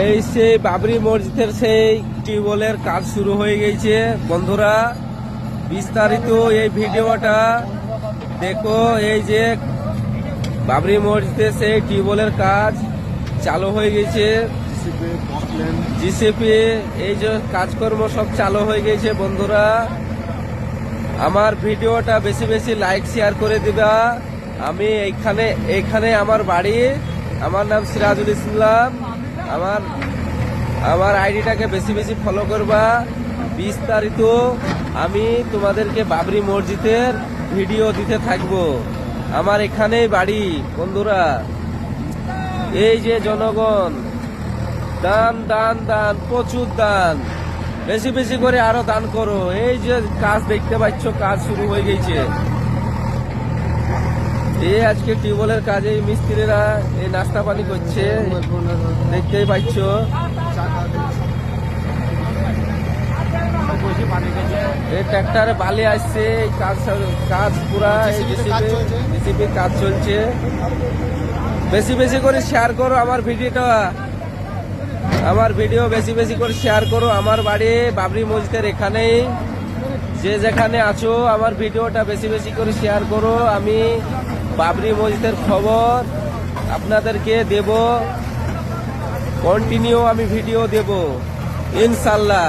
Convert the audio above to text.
এই সেই বাবরি মসজিদের সেই টিউবওয়েলের কাজ শুরু হয়ে গেছে বন্ধুরা। বিস্তারিত এই ভিডিওটা দেখো। এই যে বাবরি মসজিদে সেই টিউবওয়েলের কাজ চালু হয়ে গেছে। জিসিপি এই যে কাজকর্ম সব চালু হয়ে গেছে বন্ধুরা। আমার ভিডিওটা বেশি বেশি লাইক শেয়ার করে দিবা। আমি এইখানে আমার বাড়ি। আমার নাম সিরাজুল ইসলাম। আমার আইডিটাকে বেশি বেশি ফলো করবা। বিস্তারিত আমি তোমাদেরকে বাবরি মসজিদের ভিডিও দিতে থাকবো। আমার এখানেই বাড়ি বন্ধুরা। এই যে জনগণ দান দান দান, প্রচুর দান, বেশি বেশি করে আরো দান করো। এই যে কাজ দেখতে পাচ্ছ, কাজ শুরু হয়ে গেছে। এই আজকে টিউবওয়েলের কাজে মিস্ত্রিরা এই নাস্তা পানি করছে, দেখতেই পাচ্ছ। এই ট্রাক্টরে বালি আসছে, কাজ পুরা জিসিপি কাজ চলছে। বেশি বেশি করে শেয়ার করো আমার ভিডিওটা। আমার ভিডিও বেশি বেশি করে শেয়ার করো। আমার বাড়ি বাবরি মসজিদের এখানেই। যে যেখানে আছো আমার ভিডিওটা বেশি বেশি করে শেয়ার করো। আমি বাবরি মসজিদের খবর আপনাদেরকে দেব, কন্টিনিউ আমি ভিডিও দেব ইনশাল্লাহ।